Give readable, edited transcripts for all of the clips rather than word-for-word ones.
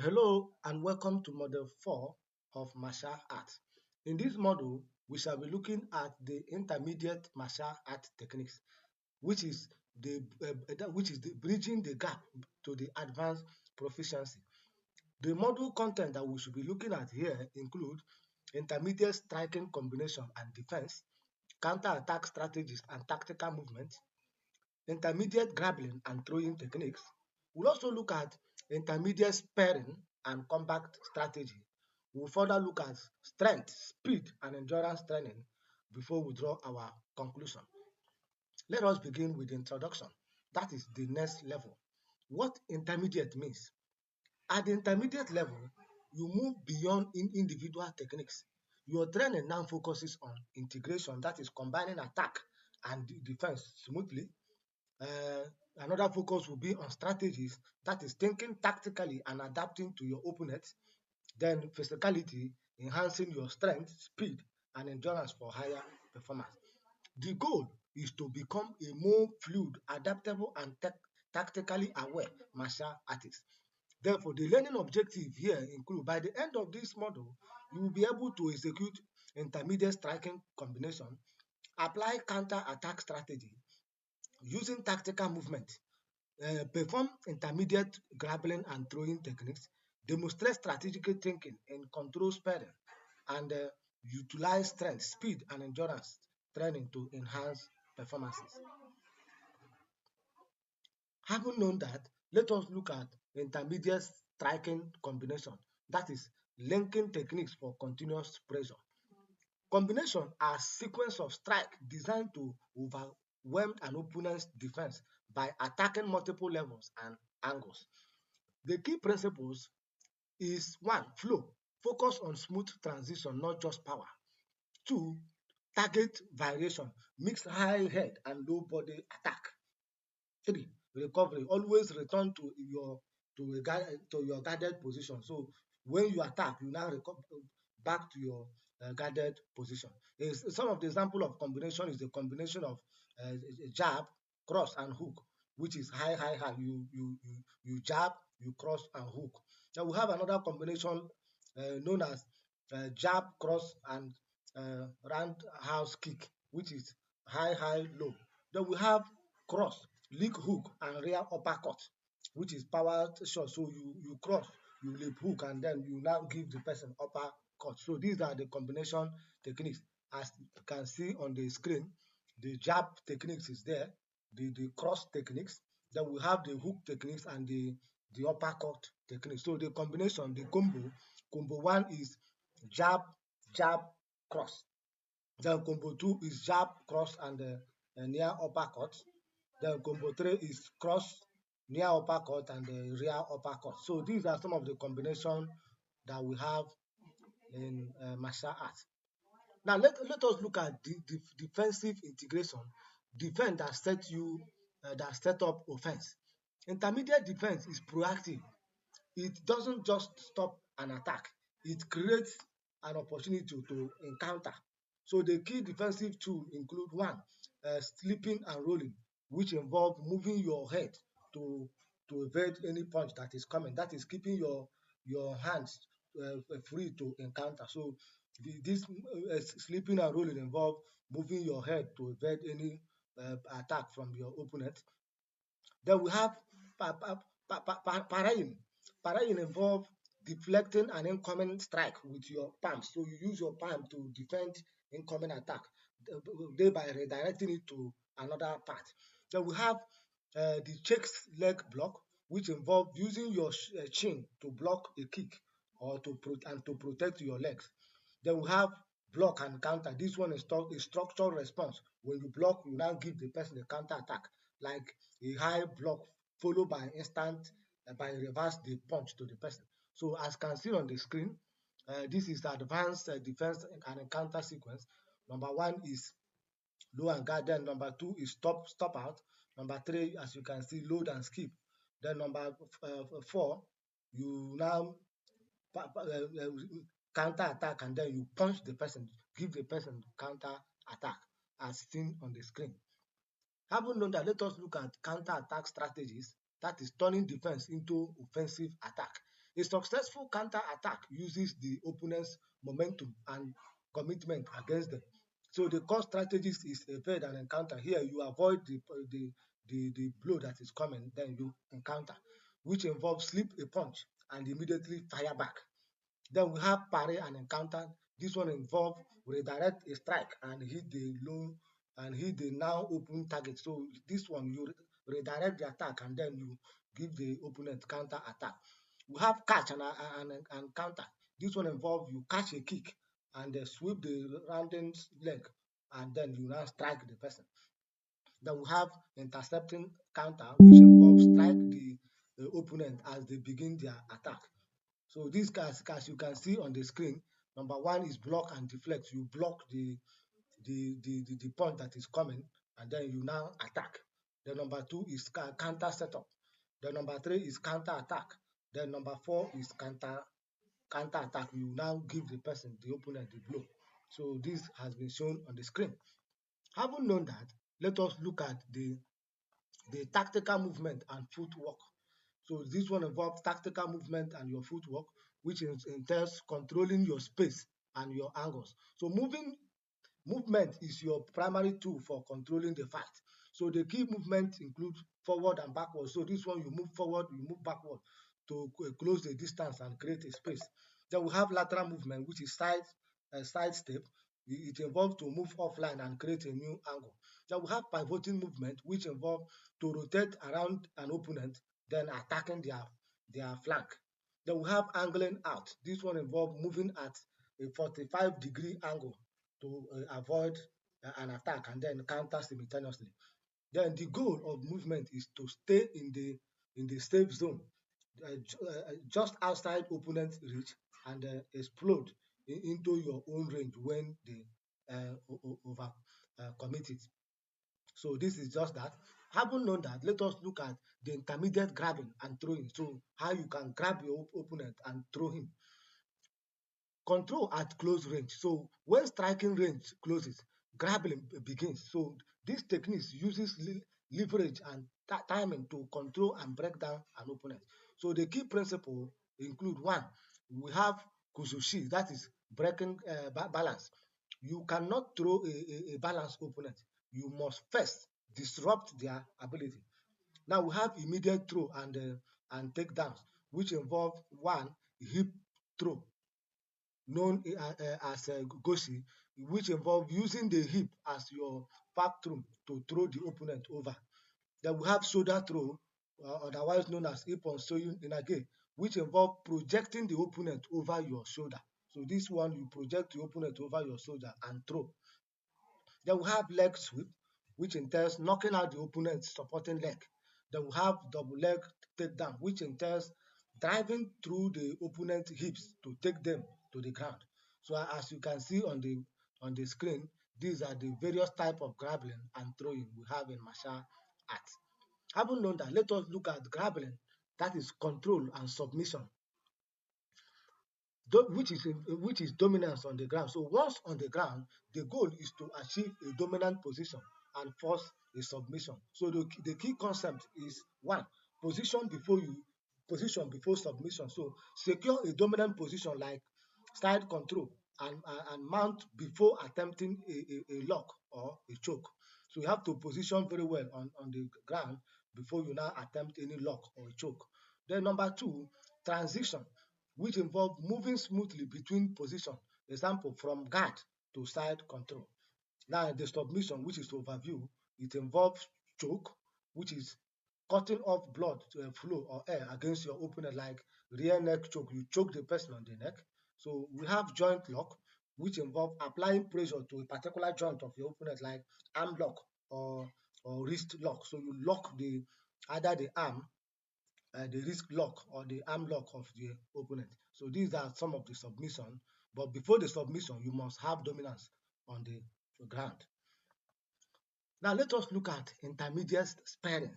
Hello and welcome to Model 4 of martial arts. In this model, we shall be looking at the intermediate martial art techniques, which is the bridging the gap to the advanced proficiency. The model content that we should be looking at here include intermediate striking combination and defense, counter-attack strategies and tactical movements, intermediate grappling and throwing techniques. We'll also look at intermediate sparring and combat strategy. We'll further look at strength, speed, and endurance training before we draw our conclusion. Let us begin with the introduction. That is the next level. What intermediate means? At the intermediate level, you move beyond individual techniques. Your training now focuses on integration, that is combining attack and defense smoothly. Another focus will be on strategies, that is thinking tactically and adapting to your opponent. Then physicality, enhancing your strength, speed, and endurance for higher performance. The goal is to become a more fluid, adaptable, and tactically aware martial artist. Therefore, the learning objective here include by the end of this model, you will be able to execute intermediate striking combination, apply counter-attack strategy, using tactical movement, perform intermediate grappling and throwing techniques, demonstrate strategic thinking in control sparring, and utilize strength, speed, and endurance training to enhance performances. Having known that, let us look at intermediate striking combination, that is linking techniques for continuous pressure. Combination are sequence of strike designed to overwhelm an opponent's defense by attacking multiple levels and angles. The key principles is 1. Flow. Focus on smooth transition, not just power. 2. Target variation. Mix high head and low body attack. 3. Recovery. Always return to your guarded position. So when you attack, you now recover back to your guarded position. Some of the example of combination is the combination of jab, cross, and hook, which is high, high, high. You jab, you cross, and hook. Now we have another combination known as jab, cross, and roundhouse kick, which is high, high, low. Then we have cross, leap hook, and rear uppercut, which is power shot. So you cross, you leap hook, and then you now give the person uppercut. So these are the combination techniques. As you can see on the screen, the jab techniques is there, the cross techniques. Then we have the hook techniques and the uppercut techniques. So the combination, the combo 1 is jab, jab, cross. Then combo 2 is jab, cross, and near uppercut. Then combo 3 is cross, near uppercut, and rear uppercut. So these are some of the combinations that we have in martial arts. Now let us look at the defensive integration. Defense that set up offense. Intermediate defense is proactive. It doesn't just stop an attack. It creates an opportunity to encounter. So the key defensive tools include 1, slipping and rolling, which involve moving your head to evade any punch that is coming. That is keeping your hands free to encounter. So this slipping and rolling involve moving your head to evade any attack from your opponent. Then we have parrying. Parrying involves deflecting an incoming strike with your palms. So you use your palm to defend incoming attack, thereby redirecting it to another part. Then we have the chase leg block, which involves using your chin to block a kick or to protect your legs. Then we have block and counter. This one is a structural response. When you block, you now give the person a counter attack, like a high block followed by instant by reverse the punch to the person. So as can see on the screen, this is advanced defense and encounter sequence. Number 1 is low and guard. Then number 2 is stop out. Number 3, as you can see, load and skip. Then number 4, you now counter attack, and then you punch the person, give the person counter attack as seen on the screen. Having known that, let us look at counter attack strategies, that is turning defense into offensive attack. A successful counter attack uses the opponent's momentum and commitment against them. So the core strategies is evade and encounter. Here you avoid the blow that is coming, then you encounter, which involves slip a punch and immediately fire back. Then we have parry and encounter. This one involve redirect a strike and hit the low and hit the now open target. So this one you redirect the attack and then you give the opponent counter attack. We have catch and counter. This one involve you catch a kick and sweep the rounding leg and then you now strike the person. Then we have intercepting counter, which involves strike the opponent as they begin their attack. So these guys, as you can see on the screen, number one is block and deflect. You block the punch that is coming, and then you now attack. Then number two is counter setup. Then number three is counter attack. Then number four is counter attack. You now give the person, the opponent, the blow. So this has been shown on the screen. Having known that, let us look at the tactical movement and footwork. So this one involves tactical movement and your footwork, which entails controlling your space and your angles. So movement is your primary tool for controlling the fight. So the key movement include forward and backward. So this one you move forward, you move backward to close the distance and create a space. Then we have lateral movement, which is side step. It involves to move offline and create a new angle. Then we have pivoting movement, which involve to rotate around an opponent, then attacking their flank. Then we have angling out. This one involves moving at a 45-degree angle to avoid an attack and then counter simultaneously. Then the goal of movement is to stay in the safe zone, just outside opponent's reach, and explode into your own range when they over commit it. So this is just that. Having known that, let us look at the intermediate grabbing and throwing. So how you can grab your opponent and throw him. Control at close range. So when striking range closes, grappling begins. So this technique uses leverage and timing to control and break down an opponent. So the key principle include one, we have kuzushi, that is breaking balance. You cannot throw a balanced opponent. You must first disrupt their ability. Now we have immediate throw and takedowns, which involve one, hip throw, known as goshi, which involve using the hip as your backthrow to throw the opponent over. Then we have shoulder throw, otherwise known as hip on sewing in again, which involve projecting the opponent over your shoulder. So this one, you project the opponent over your shoulder and throw. Then we have leg sweep, which entails knocking out the opponent's supporting leg. Then we have double leg takedown, which entails driving through the opponent's hips to take them to the ground. So as you can see on the screen, these are the various type of grappling and throwing we have in martial arts. Having known that, let us look at grappling, that is control and submission, which is dominance on the ground. So once on the ground, the goal is to achieve a dominant position and force a submission. So the key concept is one, position before you position before submission. So secure a dominant position like side control and mount before attempting a lock or a choke. So you have to position very well on the ground before you now attempt any lock or a choke. Then number two, transition, which involve moving smoothly between position, example from guard to side control. Now the submission, which is overview, it involves choke, which is cutting off blood flow or air against your opponent, like rear neck choke. You choke the person on the neck. So we have joint lock, which involve applying pressure to a particular joint of your opponent, like arm lock or wrist lock. So you lock either the arm, the wrist lock or the arm lock of the opponent. So these are some of the submission. But before the submission, you must have dominance on the ground. Now let us look at intermediate sparring,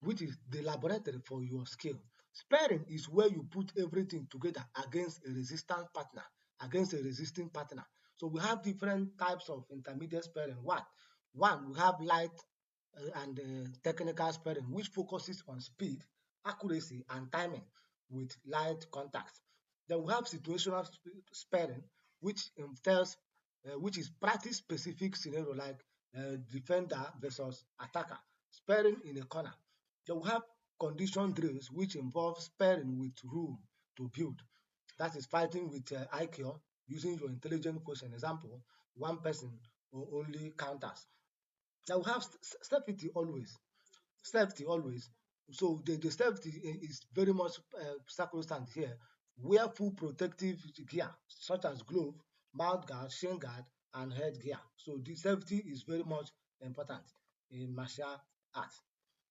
which is the laboratory for your skill. Sparring is where you put everything together against a resistant partner, against a resisting partner. So we have different types of intermediate sparring. One, we have light and technical sparring, which focuses on speed, accuracy, and timing. with light contact. Then we have situational sparring, which entails, which is practice-specific scenario like defender versus attacker, sparring in a corner. Then we have condition drills, which involve sparring with rule to build. That is fighting with IQ using your intelligent quotient. Example, one person or only counters. Now we have safety always. Safety always. So the safety is very much sacrosanct here. Wear full protective gear such as glove, mouth guard, shin guard, and head gear. So the safety is very much important in martial arts.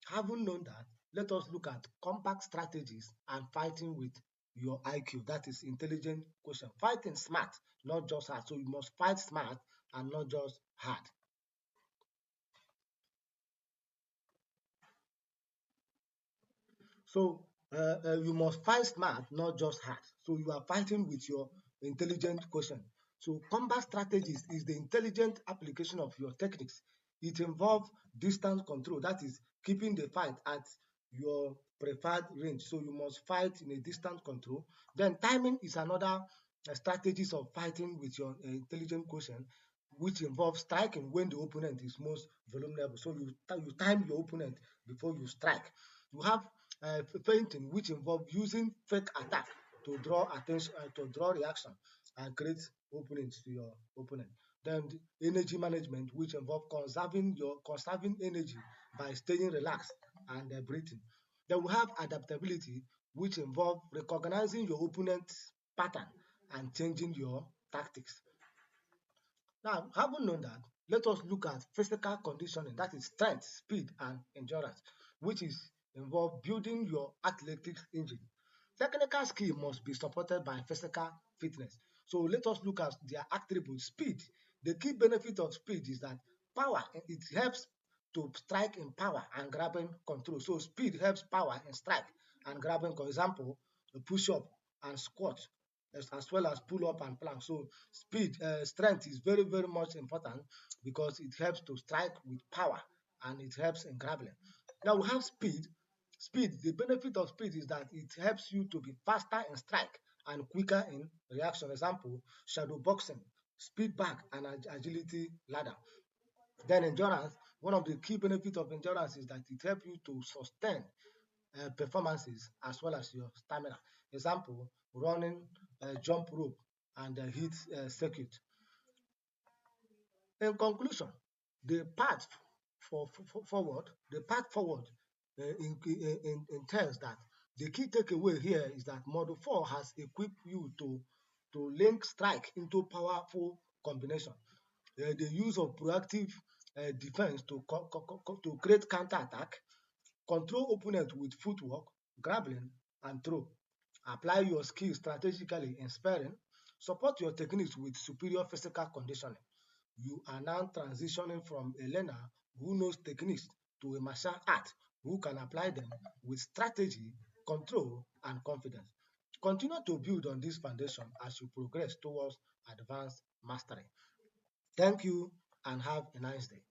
Having known that, let us look at compact strategies and fighting with your IQ, that is intelligent quotient. Fighting smart, not just hard. So you must fight smart and not just hard. So you must fight smart, not just hard. So you are fighting with your intelligent quotient. So combat strategies is the intelligent application of your techniques. It involves distance control, that is keeping the fight at your preferred range. So you must fight in a distance control. Then timing is another strategies of fighting with your intelligent quotient, which involves striking when the opponent is most vulnerable. So you time your opponent before you strike. You have feinting, which involve using fake attack to draw attention, to draw reaction and create openings to your opponent. Then the energy management, which involve conserving energy by staying relaxed and breathing. Then we have adaptability, which involve recognizing your opponent's pattern and changing your tactics. Now, having known that, let us look at physical conditioning, that is strength, speed, and endurance, which is involve building your athletic engine. Technical skill must be supported by physical fitness. So let us look at their attributes. Speed. The key benefit of speed is that power, it helps to strike in power and grabbing control. So speed helps power in strike and grabbing. For example, a push up and squat, as well as pull up and plank. So speed, strength is very, very much important because it helps to strike with power and it helps in grappling. Now we have speed. Speed, the benefit of speed is that it helps you to be faster in strike and quicker in reaction. Example, shadow boxing, speed back, and agility ladder. Then endurance, one of the key benefits of endurance is that it helps you to sustain performances as well as your stamina. Example, running, jump rope, and heat circuit. In conclusion, the path the path forward entails that the key takeaway here is that Model 4 has equipped you to link strike into powerful combination. The use of proactive defense to create counter attack, control opponent with footwork, grappling, and throw. Apply your skills strategically in sparring. Support your techniques with superior physical conditioning. You are now transitioning from a learner who knows techniques to a martial art who can apply them with strategy, control, and confidence. Continue to build on this foundation as you progress towards advanced mastery. Thank you and have a nice day.